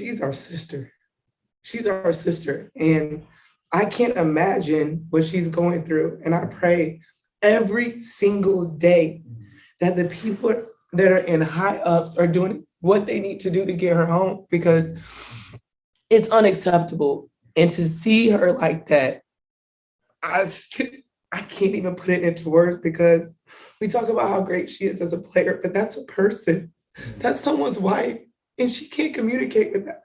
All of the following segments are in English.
she's our sister. She's our sister. And I can't imagine what she's going through. And I pray every single day that the people that are in high ups are doing what they need to do to get her home, because it's unacceptable. And to see her like that, I, I can't even put it into words, because we talk about how great she is as a player, but that's a person. That's someone's wife, and she can't communicate with that.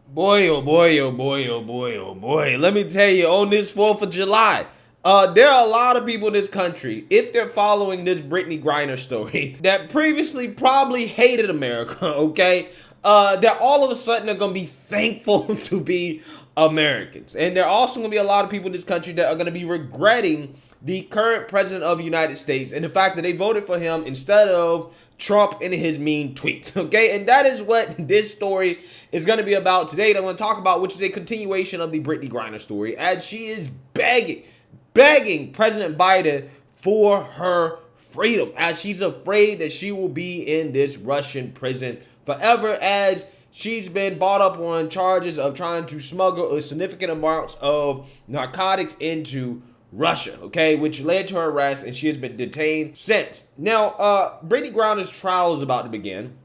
Boy, oh boy, oh boy, oh boy, oh boy. Let me tell you, on this 4th of July, there are a lot of people in this country, if they're following this Brittney Griner story, that previously probably hated America, okay? That all of a sudden are going to be thankful to be Americans. And there are also going to be a lot of people in this country that are going to be regretting the current president of the United States and the fact that they voted for him instead of Trump and his mean tweets, okay? And that is what this story is going to be about today that I'm going to talk about, which is a continuation of the Brittney Griner story, as she is begging President Biden for her freedom, as she's afraid that she will be in this Russian prison forever, as she's been brought up on charges of trying to smuggle a significant amounts of narcotics into Russia, okay, which led to her arrest, and she has been detained since. Now, Brittney Griner's trial is about to begin,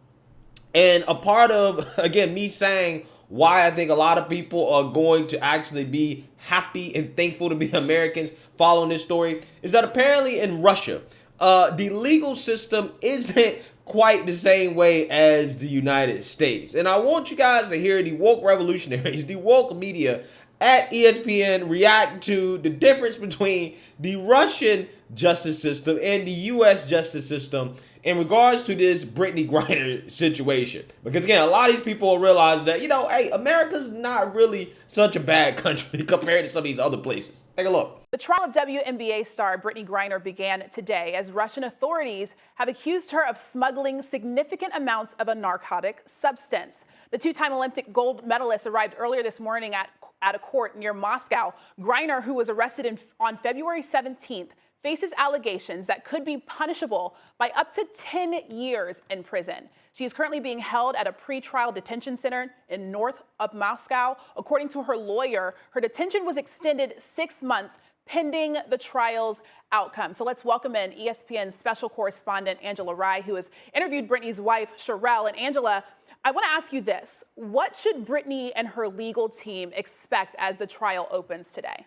and a part of, again, me saying why I think a lot of people are going to actually be happy and thankful to be Americans following this story is that apparently in Russia, the legal system isn't quite the same way as the United States. And I want you guys to hear the woke revolutionaries, the woke media at ESPN react to the difference between the Russian justice system and the U.S. justice system in regards to this Brittney Griner situation. Because again, a lot of these people realize that, hey, America's not really such a bad country compared to some of these other places. Take a look. The trial of WNBA star Brittney Griner began today as Russian authorities have accused her of smuggling significant amounts of a narcotic substance. The two-time Olympic gold medalist arrived earlier this morning at a court near Moscow. Griner, who was arrested on February 17th, faces allegations that could be punishable by up to 10 years in prison. She is currently being held at a pretrial detention center in north of Moscow. According to her lawyer, her detention was extended 6 months pending the trial's outcome. So let's welcome in ESPN's special correspondent, Angela Rye, who has interviewed Brittney's wife, Sherelle. And Angela, I want to ask you this. What should Brittney and her legal team expect as the trial opens today?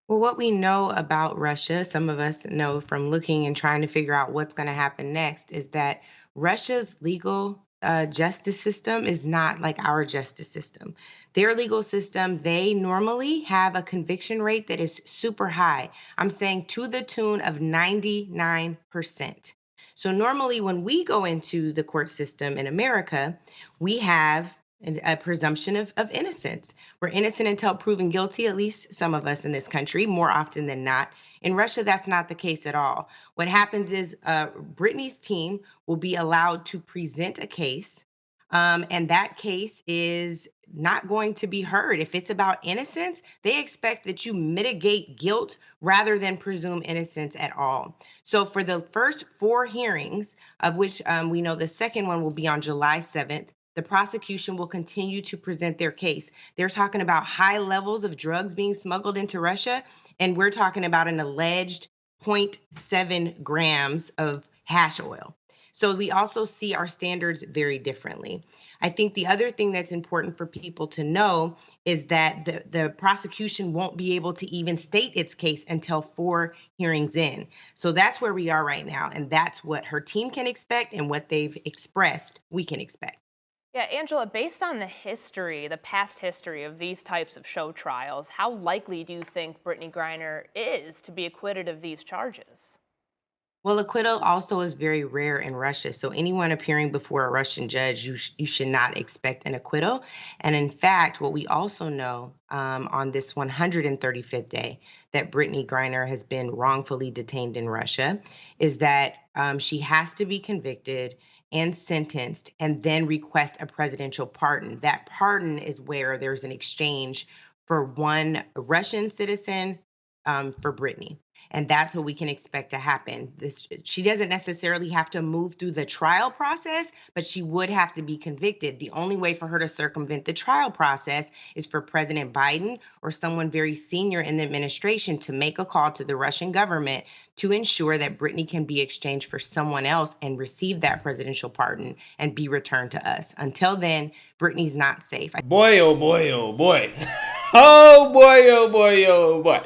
Well, what we know about Russia, some of us know from looking and trying to figure out what's going to happen next, is that Russia's legal justice system is not like our justice system. Their legal system, they normally have a conviction rate that is super high. I'm saying to the tune of 99%. So normally when we go into the court system in America, we have a presumption of innocence. We're innocent until proven guilty, at least some of us in this country, more often than not. In Russia, that's not the case at all. What happens is Brittney's team will be allowed to present a case, and that case is not going to be heard. If it's about innocence, they expect that you mitigate guilt rather than presume innocence at all. So for the first 4 hearings, of which we know the second one will be on July 7th, the prosecution will continue to present their case. They're talking about high levels of drugs being smuggled into Russia, and we're talking about an alleged 0.7 grams of hash oil. So we also see our standards very differently. I think the other thing that's important for people to know is that the prosecution won't be able to even state its case until 4 hearings in. So that's where we are right now, and that's what her team can expect and what they've expressed we can expect. Yeah, Angela, based on the past history of these types of show trials, how likely do you think Brittney Griner is to be acquitted of these charges? Well, acquittal also is very rare in Russia. So anyone appearing before a Russian judge, you should not expect an acquittal. And in fact, what we also know on this 135th day that Brittney Griner has been wrongfully detained in Russia is that she has to be convicted and sentenced and then request a presidential pardon. That pardon is where there's an exchange for one Russian citizen for Brittney. And that's what we can expect to happen. She doesn't necessarily have to move through the trial process, but she would have to be convicted. The only way for her to circumvent the trial process is for President Biden or someone very senior in the administration to make a call to the Russian government to ensure that Brittney can be exchanged for someone else and receive that presidential pardon and be returned to us. Until then, Brittney's not safe. Boy, oh boy, oh boy. Oh boy, oh boy, oh boy.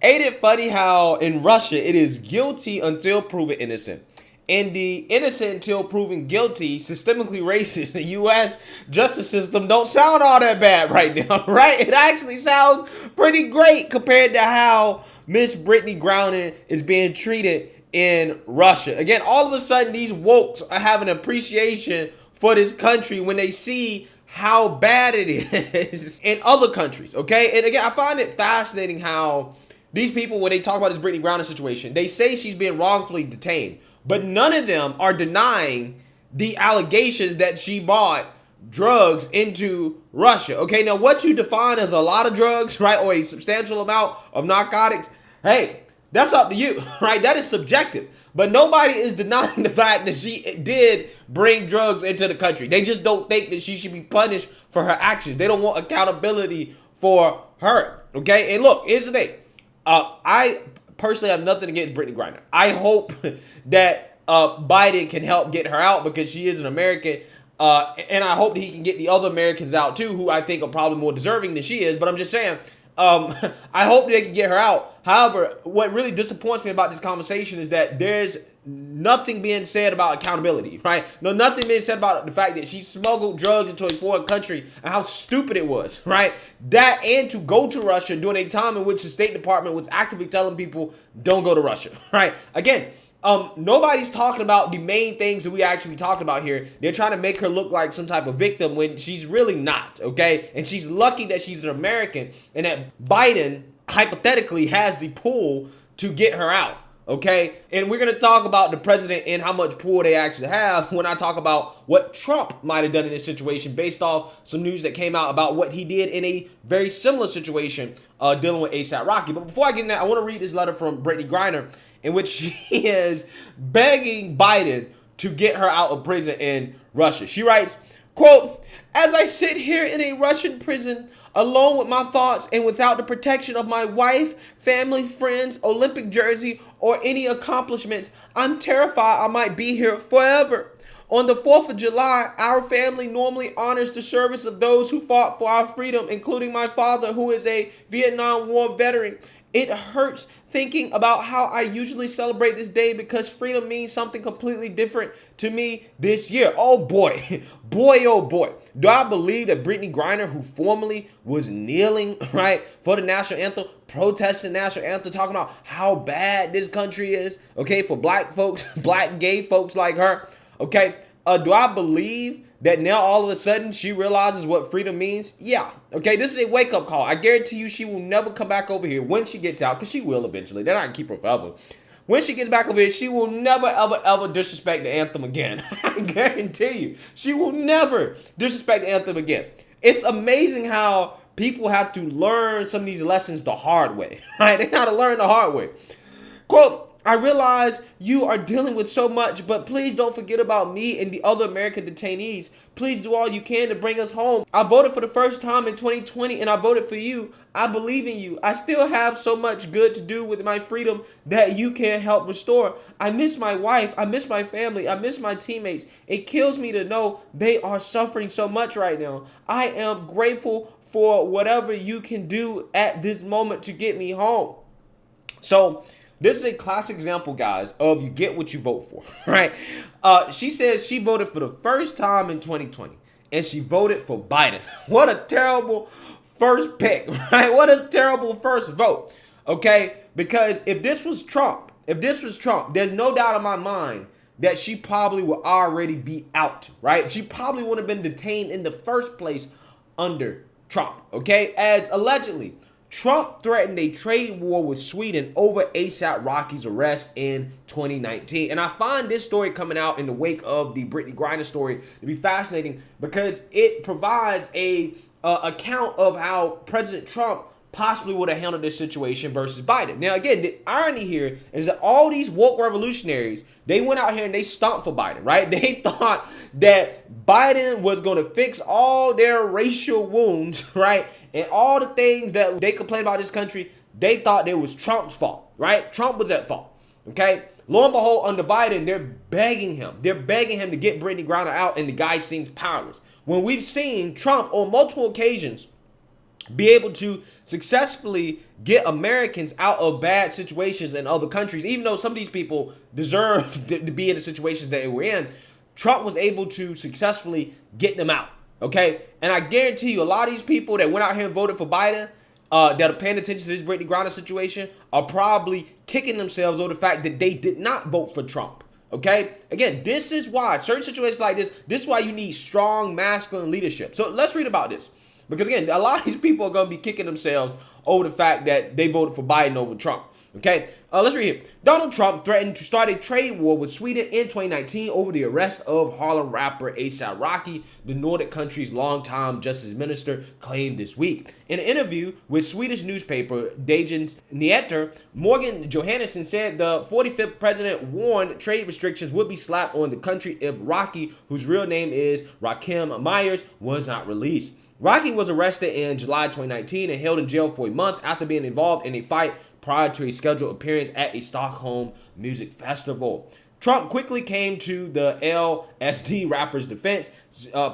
Ain't it funny how in Russia it is guilty until proven innocent? And the innocent until proven guilty, systemically racist, the U.S. justice system don't sound all that bad right now, right? It actually sounds pretty great compared to how Miss Brittney Griner is being treated in Russia. Again, all of a sudden these wokes are having appreciation for this country when they see how bad it is in other countries, okay? And again, I find it fascinating how these people, when they talk about this Brittney Griner situation, they say she's being wrongfully detained, but none of them are denying the allegations that she bought drugs into Russia. Okay, now what you define as a lot of drugs, right, or a substantial amount of narcotics, hey, that's up to you, right? That is subjective. But nobody is denying the fact that she did bring drugs into the country. They just don't think that she should be punished for her actions. They don't want accountability for her, okay? And look, here's the thing. I personally have nothing against Brittney Griner. I hope that Biden can help get her out because she is an American. And I hope that he can get the other Americans out too, who I think are probably more deserving than she is. But I'm just saying, I hope they can get her out. However, what really disappoints me about this conversation is that there's nothing being said about accountability, right? No, nothing being said about the fact that she smuggled drugs into a foreign country and how stupid it was, right? That and to go to Russia during a time in which the State Department was actively telling people don't go to Russia, right? Again, nobody's talking about the main things that we actually talking about here. They're trying to make her look like some type of victim when she's really not, okay? And she's lucky that she's an American and that Biden hypothetically has the pull to get her out, okay? And we're going to talk about the president and how much pull they actually have when I talk about what Trump might have done in this situation based off some news that came out about what he did in a very similar situation dealing with ASAP Rocky. But before I get in that, I want to read this letter from Brittney Griner in which she is begging Biden to get her out of prison in Russia. She writes, quote, "As I sit here in a Russian prison, alone with my thoughts and without the protection of my wife, family, friends, Olympic jersey, or any accomplishments, I'm terrified I might be here forever. On the 4th of July, our family normally honors the service of those who fought for our freedom, including my father, who is a Vietnam War veteran. It hurts thinking about how I usually celebrate this day because freedom means something completely different to me this year." Oh boy, boy, oh boy. Do I believe that Brittney Griner, who formerly was kneeling, right, for the national anthem, protesting the national anthem, talking about how bad this country is, okay, for black folks, black gay folks like her, okay, do I believe that now all of a sudden she realizes what freedom means? Yeah. Okay, this is a wake-up call. I guarantee you she will never come back over here when she gets out, because she will eventually. They're not going to keep her forever. When she gets back over here, she will never, ever, ever disrespect the anthem again. I guarantee you. She will never disrespect the anthem again. It's amazing how people have to learn some of these lessons the hard way, right? They got to learn the hard way. Quote, "I realize you are dealing with so much, but please don't forget about me and the other American detainees. Please do all you can to bring us home. I voted for the first time in 2020 and I voted for you. I believe in you. I still have so much good to do with my freedom that you can help restore. I miss my wife. I miss my family. I miss my teammates. It kills me to know they are suffering so much right now. I am grateful for whatever you can do at this moment to get me home." So this is a classic example, guys, of you get what you vote for, right? She says she voted for the first time in 2020, and she voted for Biden. What a terrible first pick, right? What a terrible first vote, okay? Because if this was Trump, there's no doubt in my mind that she probably would already be out, right? She probably would have been detained in the first place under Trump, okay? As allegedly, Trump threatened a trade war with Sweden over ASAP Rocky's arrest in 2019. And I find this story coming out in the wake of the Brittney Griner story to be fascinating because it provides a account of how President Trump possibly would have handled this situation versus Biden. Now, again, the irony here is that all these woke revolutionaries, they went out here and they stomped for Biden, right? They thought that Biden was going to fix all their racial wounds, right? And all the things that they complain about this country, they thought it was Trump's fault, right? Trump was at fault, okay? Lo and behold, under Biden, they're begging him. They're begging him to get Brittney Griner out, and the guy seems powerless. When we've seen Trump on multiple occasions be able to successfully get Americans out of bad situations in other countries, even though some of these people deserve to be in the situations that they were in, Trump was able to successfully get them out, okay? And I guarantee you, a lot of these people that went out here and voted for Biden, that are paying attention to this Brittney Griner situation, are probably kicking themselves over the fact that they did not vote for Trump, okay? Again, this is why, certain situations like this is why you need strong masculine leadership. So let's read about this. Because again, a lot of these people are going to be kicking themselves over the fact that they voted for Biden over Trump. Okay, let's read it. Donald Trump threatened to start a trade war with Sweden in 2019 over the arrest of Harlem rapper A$AP Rocky, the Nordic country's longtime justice minister, claimed this week. In an interview with Swedish newspaper Dagens Nyheter, Morgan Johansson said the 45th president warned trade restrictions would be slapped on the country if Rocky, whose real name is Rakim Myers, was not released. Rocky was arrested in July 2019 and held in jail for a month after being involved in a fight prior to a scheduled appearance at a Stockholm music festival. Trump quickly came to the LSD rapper's defense,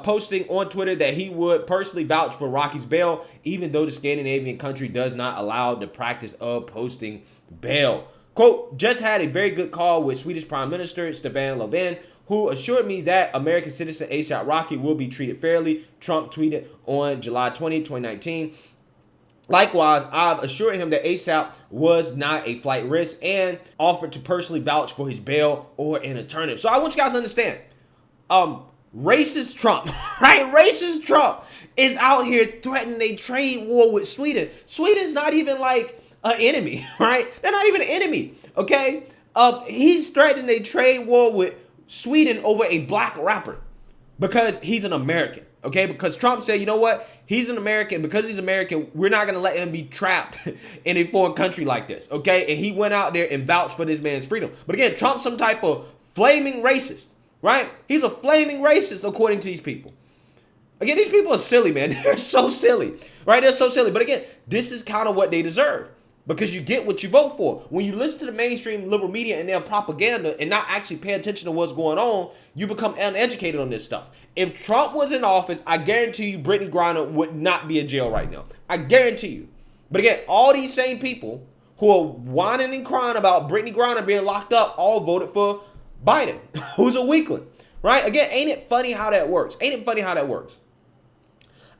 posting on Twitter that he would personally vouch for Rocky's bail, even though the Scandinavian country does not allow the practice of posting bail. Quote, just had a very good call with Swedish Prime Minister Stefan Löfven, who assured me that American citizen A$AP Rocky will be treated fairly, Trump tweeted on July 20, 2019. Likewise, I've assured him that A$AP was not a flight risk and offered to personally vouch for his bail or an attorney. So I want you guys to understand, racist Trump, right? Racist Trump is out here threatening a trade war with Sweden. Sweden's not even like an enemy, right? They're not even an enemy, okay? He's threatening a trade war with Sweden over a black rapper because he's an American, okay? Because Trump said, you know what? He's an American. Because he's American, we're not going to let him be trapped in a foreign country like this, okay? And he went out there and vouched for this man's freedom. But again, Trump's some type of flaming racist, right? He's a flaming racist according to these people. Again, these people are silly, man. They're so silly, right? They're so silly. But again, this is kind of what they deserve. Because you get what you vote for. When you listen to the mainstream liberal media and their propaganda and not actually pay attention to what's going on, you become uneducated on this stuff. If Trump was in office, I guarantee you Brittney Griner would not be in jail right now. I guarantee you. But again, all these same people who are whining and crying about Brittney Griner being locked up all voted for Biden, who's a weakling, right? Again, ain't it funny how that works? Ain't it funny how that works?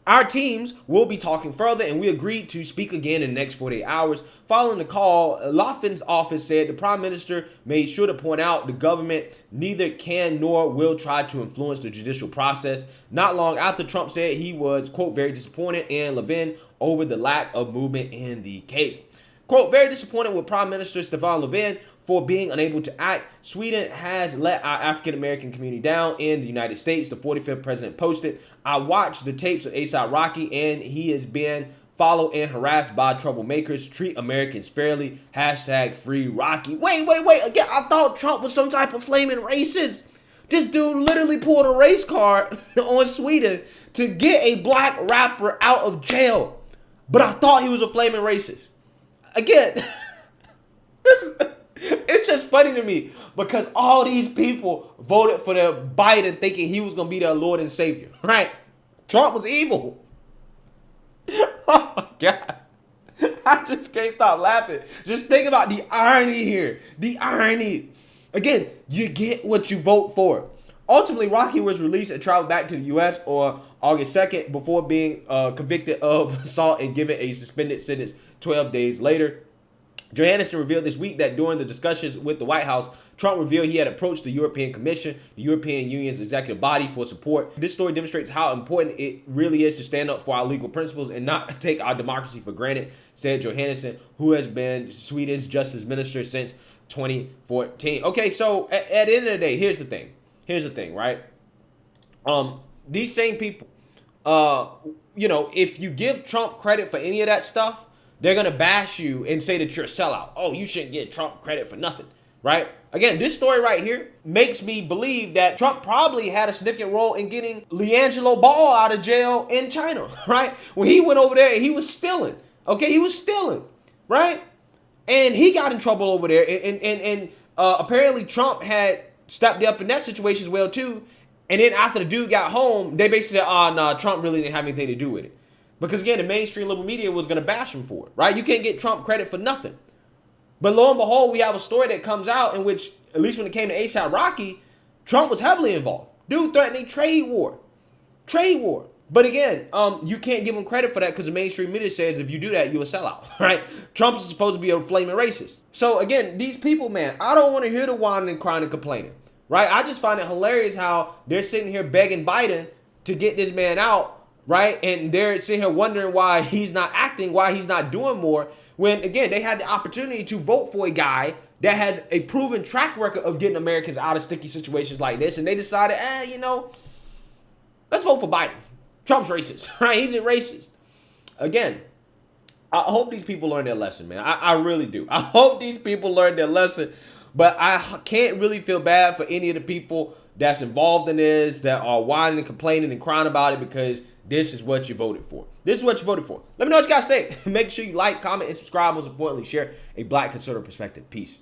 Our teams will be talking further, and we agreed to speak again in the next 48 hours. Following the call, Löfven's office said the prime minister made sure to point out the government neither can nor will try to influence the judicial process. Not long after, Trump said he was, quote, very disappointed in Löfven over the lack of movement in the case. Quote, very disappointed with Prime Minister Stefan Löfven for being unable to act. Sweden has let our African-American community down in the United States, the 45th president posted. I watched the tapes of A$AP Rocky, and he has been followed and harassed by troublemakers. Treat Americans fairly. Hashtag free Rocky. Wait. Again, I thought Trump was some type of flaming racist. This dude literally pulled a race card on Sweden to get a black rapper out of jail. But I thought he was a flaming racist. Again, it's just funny to me because all these people voted for the Biden thinking he was going to be their Lord and Savior, right? Trump was evil. Oh my God. I just can't stop laughing. Just think about the irony here. The irony. Again, you get what you vote for. Ultimately, Rocky was released and traveled back to the U.S. on August 2nd before being convicted of assault and given a suspended sentence 12 days later. Johansson revealed this week that during the discussions with the White House, Trump revealed he had approached the European Commission, the European Union's executive body, for support. This story demonstrates how important it really is to stand up for our legal principles and not take our democracy for granted, said Johansson, who has been Sweden's justice minister since 2014. Okay, so at the end of the day, here's the thing. Here's the thing, right? These same people, if you give Trump credit for any of that stuff, they're going to bash you and say that you're a sellout. Oh, you shouldn't get Trump credit for nothing, right? Again, this story right here makes me believe that Trump probably had a significant role in getting LiAngelo Ball out of jail in China, right? When he went over there and he was stealing, okay? He was stealing, right? And he got in trouble over there. And apparently Trump had stepped up in that situation as well, too. And then after the dude got home, they basically said, oh, no, Trump really didn't have anything to do with it. Because, again, the mainstream liberal media was going to bash him for it, right? You can't get Trump credit for nothing. But lo and behold, we have a story that comes out in which, at least when it came to ASAP Rocky, Trump was heavily involved. Dude threatening trade war. Trade war. But again, you can't give him credit for that because the mainstream media says if you do that, you're a sellout, right? Trump is supposed to be a flaming racist. So again, these people, man, I don't want to hear the whining and crying and complaining, right? I just find it hilarious how they're sitting here begging Biden to get this man out, right? And they're sitting here wondering why he's not acting, why he's not doing more. When, again, they had the opportunity to vote for a guy that has a proven track record of getting Americans out of sticky situations like this. And they decided, let's vote for Biden. Trump's racist, right? He's a racist. Again, I hope these people learn their lesson, man. I really do. I hope these people learn their lesson. But I can't really feel bad for any of the people that's involved in this, that are whining and complaining and crying about it, because this is what you voted for. This is what you voted for. Let me know what you guys think. Make sure you like, comment, and subscribe. Most importantly, share a Black conservative perspective. Peace.